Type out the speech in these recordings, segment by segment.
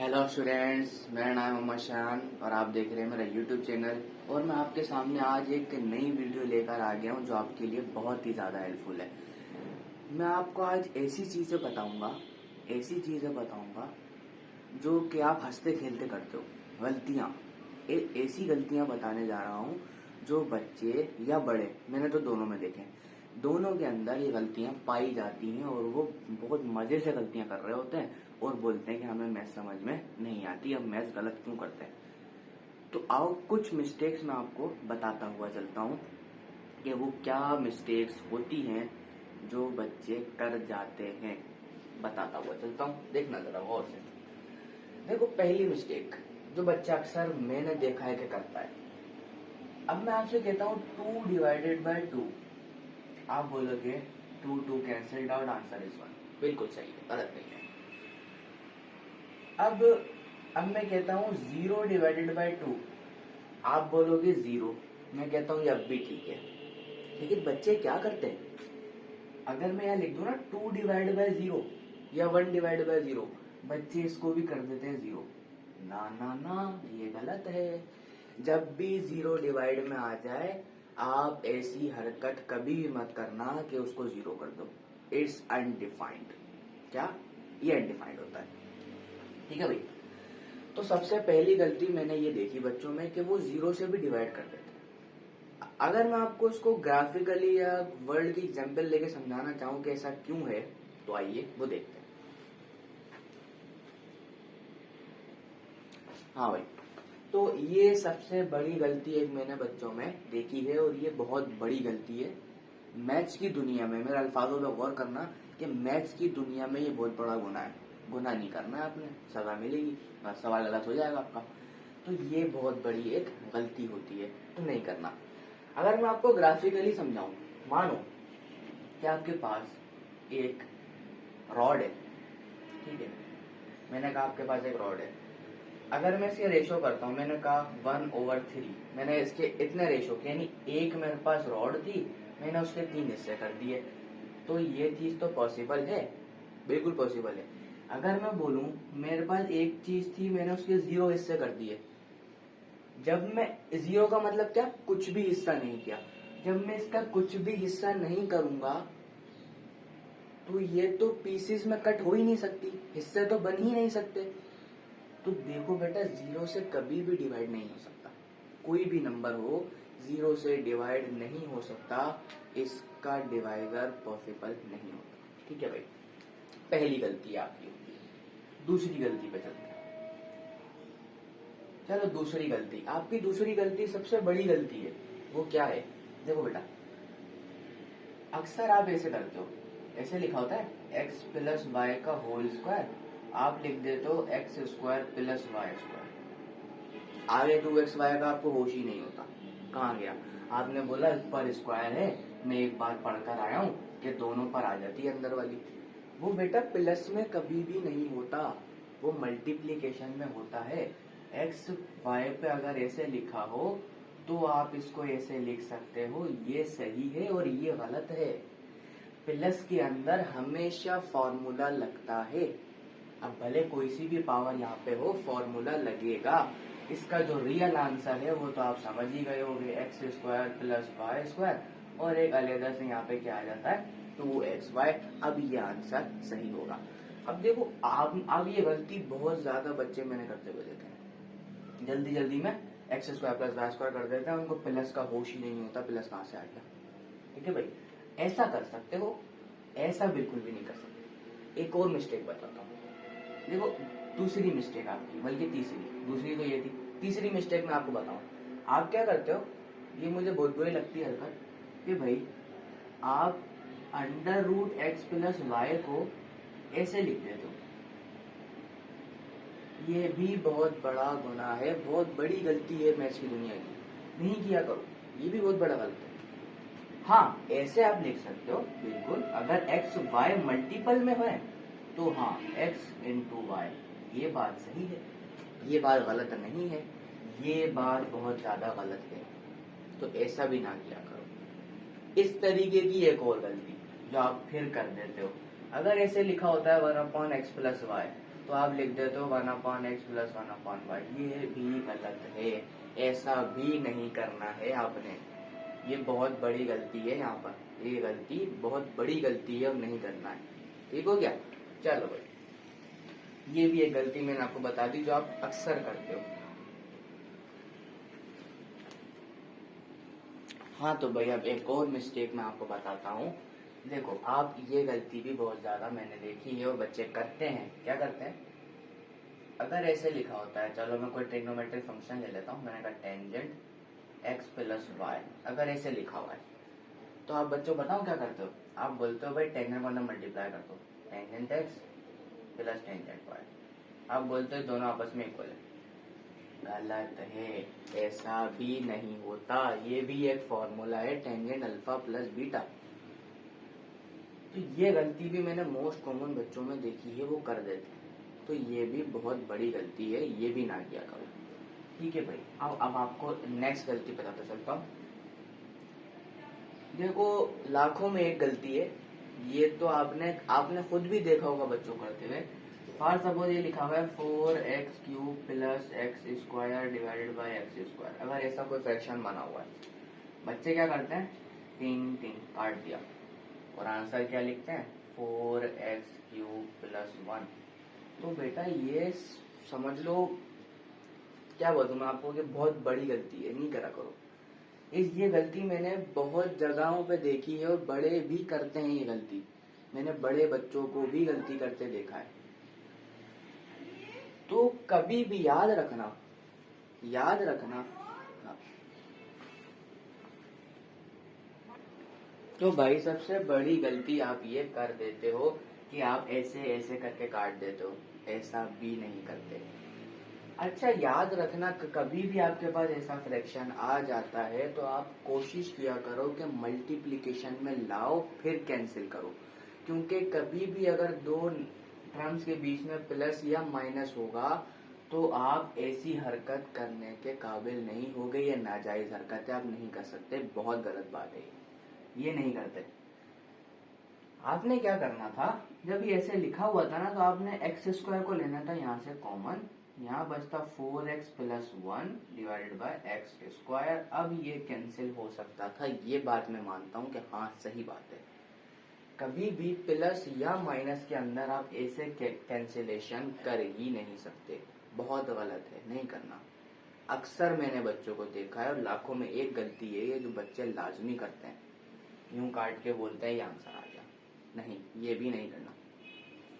Hello students, मेरा नाम है मोहम्मद शान और आप देख रहे हैं मेरा यूट्यूब चैनल। और मैं आपके सामने आज एक नई वीडियो लेकर आ गया हूं जो आपके लिए बहुत ही ज़्यादा हेल्पफुल है। मैं आपको आज ऐसी चीज़ें बताऊंगा जो कि आप हंसते खेलते करते हो। गलतियाँ, ऐसी गलतियाँ बताने जा रहा हूँ जो बच्चे या बड़े, मैंने तो दोनों में देखे, दोनों के अंदर ये गलतियाँ पाई जाती हैं और वो बहुत मज़े से गलतियाँ कर रहे होते हैं और बोलते हैं कि हमें मैथ्स समझ में नहीं आती, अब मैथ्स गलत क्यों करते हैं। तो आओ कुछ मिस्टेक्स मैं आपको बताता हुआ चलता हूँ कि वो क्या मिस्टेक्स होती हैं जो बच्चे कर जाते हैं। बताता हुआ चलता हूँ, देखना जरा गौर से। देखो, पहली मिस्टेक जो बच्चा अक्सर मैंने देखा है कि करता है। अब मैं आपसे कहता हूँ 2/2, आप बोलोगे 2 कैंसल्ड आउट, आंसर इज 1। बिल्कुल सही है, गलत नहीं है। अब मैं कहता हूँ 0/2, आप बोलोगे 0। मैं कहता हूँ ये अब भी ठीक है। लेकिन बच्चे क्या करते हैं, अगर मैं यहाँ लिख दूं ना 2/0 या 1/0, बच्चे इसको भी कर देते हैं 0। ना ना ना, ये गलत है। जब भी 0 डिवाइड में आ जाए, आप ऐसी हरकत कभी भी मत करना कि उसको 0 कर दो। It's undefined. क्या ये अनडिफाइंड होता है? ठीक है भाई। तो सबसे पहली गलती मैंने ये देखी बच्चों में कि वो 0 से भी डिवाइड कर देते हैं। अगर मैं आपको इसको ग्राफिकली या वर्ल्ड की एग्जाम्पल लेके समझाना चाहूं कि ऐसा क्यों है, तो आइए वो देखते हैं। हाँ भाई, तो ये सबसे बड़ी गलती एक मैंने बच्चों में देखी है और ये बहुत बड़ी गलती है मैथ्स की दुनिया में। मेरे अल्फाजों पे गौर करना कि मैथ्स की दुनिया में ये बहुत बड़ा गुनाह है। गुनाह नहीं करना है आपने, सजा मिलेगी, सवाल गलत हो जाएगा आपका। तो ये बहुत बड़ी एक गलती होती है, तो नहीं करना। अगर मैं आपको ग्राफिकली समझाऊं, मानो कि आपके पास एक रॉड है, ठीक है। मैंने कहा आपके पास एक रॉड है। अगर मैं इसके रेशो करता हूं, मैंने कहा 1/3, मैंने इसके इतने रेशो किए, यानी एक मेरे पास रॉड थी, मैंने उसके 3 हिस्से कर दिए। तो ये चीज तो पॉसिबल है, बिल्कुल पॉसिबल है। अगर मैं बोलूं मेरे पास एक चीज थी, मैंने उसके 0 हिस्से कर दिए। जब मैं 0 का मतलब क्या, कुछ भी हिस्सा नहीं किया। जब मैं इसका कुछ भी हिस्सा नहीं करूंगा तो ये तो पीसेस में कट हो ही नहीं सकती, हिस्से तो बन ही नहीं सकते। तो देखो बेटा, 0 से कभी भी डिवाइड नहीं हो सकता। कोई भी नंबर हो 0 से डिवाइड नहीं हो सकता, इसका डिवाइजर पॉसिबल नहीं होता। ठीक है भाई, पहली गलती आपकी होगी। दूसरी गलती पे चलते हैं। चलो, दूसरी गलती, आपकी दूसरी गलती सबसे बड़ी गलती है। वो क्या है? देखो बेटा, अक्सर आप ऐसे करते हो, ऐसे लिखा होता है x + y का होल स्क्वायर, आप लिख देते हो x² + y²। आगे 2xy का आपको होश ही नहीं होता, कहाँ गया? आपने बोला पर स्क्वायर है, मैं एक बार पढ़कर आया हूं कि दोनों पर आ जाती है अंदर वाली। वो बेटा प्लस में कभी भी नहीं होता, वो मल्टीप्लीकेशन में होता है। एक्स वाई पे अगर ऐसे लिखा हो तो आप इसको ऐसे लिख सकते हो, ये सही है और ये गलत है। प्लस के अंदर हमेशा फॉर्मूला लगता है। अब भले कोई सी भी पावर यहाँ पे हो, फॉर्मूला लगेगा। इसका जो रियल आंसर है वो तो आप समझ ही गए होंगे, x² + y², और एक अलग से यहाँ पे क्या आ जाता है, 2xy। अब ये आंसर सही होगा। अब देखो, अब ये गलती बहुत ज्यादा बच्चे मैंने करते हुए देखे हैं। जल्दी जल्दी में x² + y² कर देते हैं, उनको प्लस का होश ही नहीं होता, प्लस कहाँ से आ गया। ठीक है भाई, ऐसा कर सकते हो, ऐसा बिल्कुल भी नहीं कर सकते। एक और मिस्टेक बताता हूँ। देखो, दूसरी मिस्टेक आपकी, बल्कि तीसरी, दूसरी तो ये थी, तीसरी मिस्टेक मैं आपको बताऊं। आप क्या करते हो, ये मुझे बहुत बुरी लगती है हरकत, कि भाई आप √x + y को ऐसे लिख देते हो। ये भी बहुत बड़ा गुनाह है, बहुत बड़ी गलती है मैथ्स की दुनिया की, नहीं किया करो, ये भी बहुत बड़ा गलत है। हाँ, ऐसे आप लिख सकते हो बिल्कुल, अगर x y मल्टीपल में है तो हाँ, x × y, ये बात सही है, ये बात गलत नहीं है, ये बात बहुत ज्यादा गलत है। तो ऐसा भी ना किया करो। इस तरीके की एक और गलती जो आप फिर कर देते हो, अगर ऐसे लिखा होता है 1/x + y, तो आप लिख देते हो 1/x प्लस 1/y। ये भी गलत है, ऐसा भी नहीं करना है आपने। ये बहुत बड़ी गलती है यहाँ पर, ये गलती बहुत बड़ी गलती है, अब नहीं करना है। ठीक हो गया? चलो भाई, ये भी एक गलती मैंने आपको बता दी जो आप अक्सर करते हो। हाँ तो भाई अब एक और मिस्टेक मैं आपको बताता हूँ। देखो, आप ये गलती भी बहुत ज्यादा मैंने देखी है और बच्चे करते हैं। क्या करते हैं? अगर ऐसे लिखा होता है, चलो मैं कोई ट्रिग्नोमेट्रिक फंक्शन ले लेता हूँ, मैंने कहा टेंजेंट एक्स प्लस वाई, अगर ऐसे लिखा हुआ है तो आप बच्चों बताओ क्या करते हो? आप बोलते हो भाई टेंजेंट को ना मल्टीप्लाई कर दो, tangent x plus tangent y. आप बोलते हो दोनों आपस में इक्वल है। गलत है, ऐसा भी नहीं होता। ये भी एक फॉर्मूला है, टेंजेंट अल्फा प्लस बीटा। तो ये गलती भी मैंने मोस्ट कॉमन बच्चों में देखी है, वो कर देते हैं। तो ये भी बहुत बड़ी गलती है, ये भी ना किया करो। ठीक है भाई, अब आपको नेक्स्ट गलती बताता चलता हूँ। देखो, लाखों में एक गलती है, ये तो आपने खुद भी देखा होगा बच्चों करते हुए। फॉर सपोज ये लिखा हुआ है 4x³ plus x square divided by x square. अगर ऐसा कोई फ्रैक्शन बना हुआ है, बच्चे क्या करते हैं? तीन तीन काट दिया और आंसर क्या लिखते हैं? 4x³ plus 1। तो बेटा ये समझ लो, क्या बोलूं मैं आपको कि बहुत बड़ी गलती है, नहीं करा करो। ये गलती मैंने बहुत जगहों पे देखी है और बड़े भी करते हैं ये गलती। मैंने बड़े बच्चों को भी गलती करते देखा है। तो कभी भी याद रखना, याद रखना। हाँ। तो भाई सबसे बड़ी गलती आप ये कर देते हो कि आप ऐसे ऐसे करके काट देते हो, ऐसा भी नहीं करते। अच्छा याद रखना, कभी भी आपके पास ऐसा फ्रैक्शन आ जाता है तो आप कोशिश किया करो कि मल्टीप्लिकेशन में लाओ फिर कैंसिल करो। क्योंकि कभी भी अगर दो टर्म्स के बीच में प्लस या माइनस होगा तो आप ऐसी हरकत करने के काबिल नहीं होगे। ये नाजायज हरकत है, आप नहीं कर सकते, बहुत गलत बात है, ये नहीं करते। आपने क्या करना था, जब ये ऐसे लिखा हुआ था ना, तो आपने एक्स स्क्वायर को लेना था यहाँ से कॉमन, यहाँ बचता 4x plus 1 divided by x square. अब ये कैंसिल हो सकता था, ये बात मैं मानता हूँ कि हाँ सही बात है। कभी भी प्लस या माइनस के अंदर आप ऐसे कैंसिलेशन कर ही नहीं सकते, बहुत गलत है, नहीं करना। अक्सर मैंने बच्चों को देखा है और लाखों में एक गलती है ये जो बच्चे लाजमी करते हैं, यूं काट के बोलते हैं ये आंसर आ गया। नहीं, ये भी नहीं करना।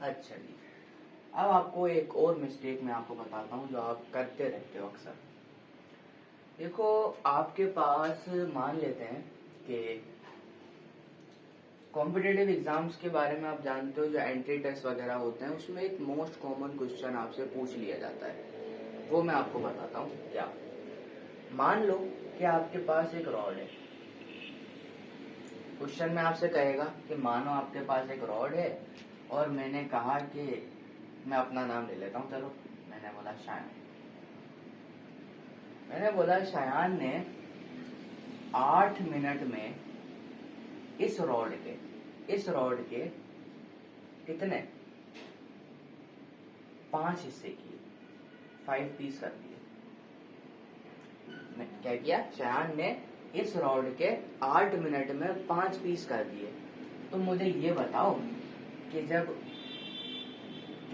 अच्छा जी, अब आपको एक और मिस्टेक मैं आपको बताता हूँ जो आप करते रहते हो अक्सर। देखो, आपके पास मान लेते हैं कि कॉम्पिटेटिव एग्जाम्स के बारे में आप जानते हो, जो एंट्री टेस्ट वगैरह होते हैं उसमें एक मोस्ट कॉमन क्वेश्चन आपसे पूछ लिया जाता है, वो मैं आपको बताता हूँ। क्या, मान लो कि आपके पास एक रॉड है। क्वेश्चन में आपसे कहेगा कि मानो आपके पास एक रॉड है और मैंने कहा कि मैं अपना नाम ले लेता हूँ, चलो मैंने बोला शायान। मैंने बोला शायान ने 8 मिनट में इस रॉड के कितने 5 हिस्से किए, 5 पीस कर दिए। क्या किया? शायान ने इस रॉड के 8 मिनट में 5 पीस कर दिए। तो मुझे ये बताओ कि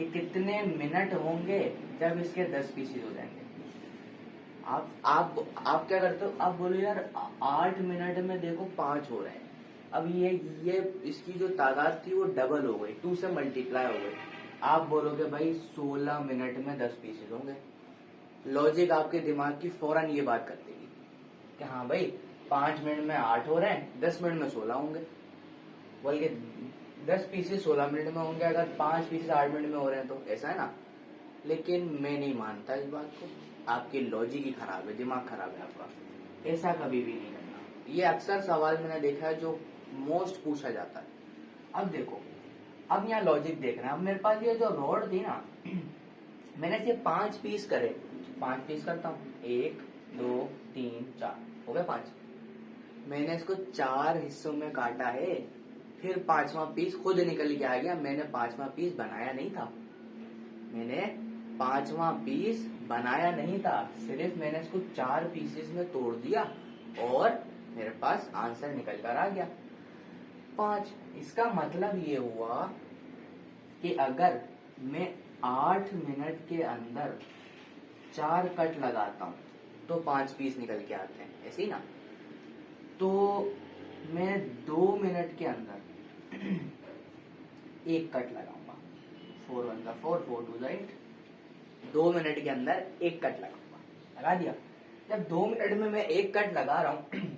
कितने मिनट होंगे जब इसके 10 पीसेस हो जाएंगे। आप क्या करते हो? आप बोलो यार 8 मिनट में देखो 5 हो रहे हैं। अब ये इसकी जो तादाद थी वो डबल हो गई, 2 से मल्टीप्लाई हो गई। आप बोलोगे भाई 16 मिनट में 10 पीसेस होंगे। लॉजिक आपके दिमाग की फौरन ये बात कर देगी कि हाँ भाई 5 मिनट में 8 हो रहे हैं, 10 मिनट में 16 होंगे। बल्कि 10 पीसेस 16 मिनट में होंगे अगर 5 पीसेस 8 मिनट में हो रहे हैं तो, ऐसा है ना। लेकिन मैं नहीं मानता इस बात को, आपकी लॉजिक ही खराब है, दिमाग खराब है आपका। ऐसा कभी भी नहीं करना। ये अक्सर सवाल मैंने देखा है जो मोस्ट पूछा जाता है। अब देखो, अब यहाँ लॉजिक देखना है। अब मेरे पास ये जो रॉड थी ना, मैंने सिर्फ 5 पीस करे, 5 पीस करता हूँ, 1 2 3 4 हो गए 5। मैंने इसको 4 हिस्सों में काटा है, फिर 5वां पीस खुद निकल के आ गया। मैंने 5वां पीस बनाया नहीं था। मैंने 5वां पीस बनाया नहीं था, सिर्फ मैंने इसको 4 पीसेस में तोड़ दिया और मेरे पास आंसर निकल कर आ गया 5। इसका मतलब ये हुआ कि अगर मैं 8 मिनट के अंदर 4 कट लगाता हूं तो 5 पीस निकल के आते हैं, ऐसे ही ना। तो मैं 2 मिनट के अंदर एक कट लगाऊंगा, 4 1 का 4 4 2 8। 2 मिनट के अंदर एक कट लगाऊंगा, लगा दिया। जब 2 मिनट में मैं एक कट लगा रहा हूं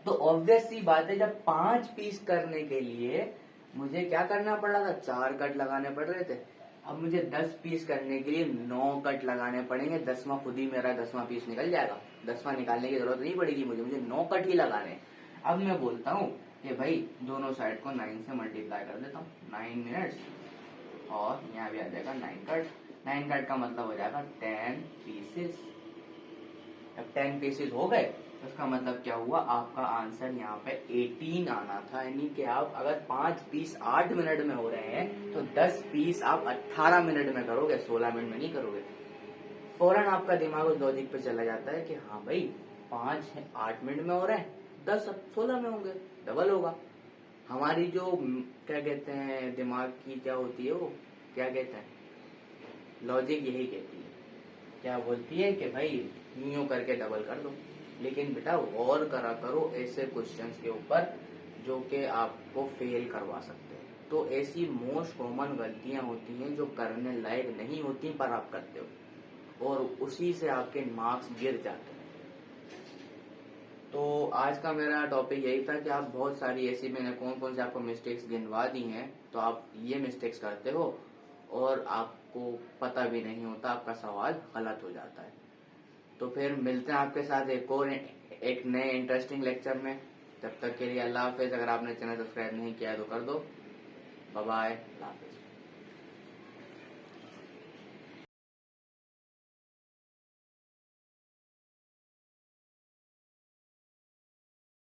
तो ऑब्वियस सी बात है, जब 5 पीस करने के लिए मुझे क्या करना पड़ रहा था, 4 कट लगाने पड़ रहे थे। अब मुझे 10 पीस करने के लिए 9 कट लगाने पड़ेंगे, 10वां खुद ही मेरा 10वां पीस निकल जाएगा। 10वां निकालने की जरूरत नहीं पड़ेगी मुझे 9 कट ही लगाने। अब मैं बोलता हूँ कि भाई दोनों साइड को 9 से मल्टीप्लाई कर देता हूँ, 9 मिनट्स, और यहाँ भी आ जाएगा 9 कट। 9 कट का मतलब हो जाएगा 10 पीसेस। जब 10 पीसेस हो गए तो उसका मतलब क्या हुआ, आपका आंसर यहाँ पे 18 आना था। यानी कि आप अगर 5 पीस 8 मिनट में हो रहे हैं तो 10 पीस आप 18 मिनट में करोगे, 16 मिनट में नहीं करोगे। फौरन आपका दिमाग उस लॉजिक पे चला जाता है कि हाँ भाई 5 8 मिनट में हो रहे हैं, 10 16 में होंगे, डबल होगा। हमारी जो क्या कहते हैं दिमाग की क्या होती है, वो क्या कहते हैं, लॉजिक यही कहती है, क्या बोलती है कि भाई यूं करके डबल कर दो। लेकिन बेटा गौर करा करो ऐसे क्वेश्चंस के ऊपर जो कि आपको फेल करवा सकते हैं। तो ऐसी मोस्ट कॉमन गलतियां होती हैं जो करने लायक नहीं होती पर आप करते हो और उसी से आपके मार्क्स गिर जाते हैं। तो आज का मेरा टॉपिक यही था कि आप बहुत सारी ऐसी, मैंने कौन कौन से आपको मिस्टेक्स गिनवा दी हैं, तो आप ये मिस्टेक्स करते हो और आपको पता भी नहीं होता, आपका सवाल गलत हो जाता है। तो फिर मिलते हैं आपके साथ एक नए इंटरेस्टिंग लेक्चर में। तब तक के लिए अल्लाह हाफिज। अगर आपने चैनल सब्सक्राइब नहीं किया तो कर दो। बाय बाय, अल्लाह हाफिज।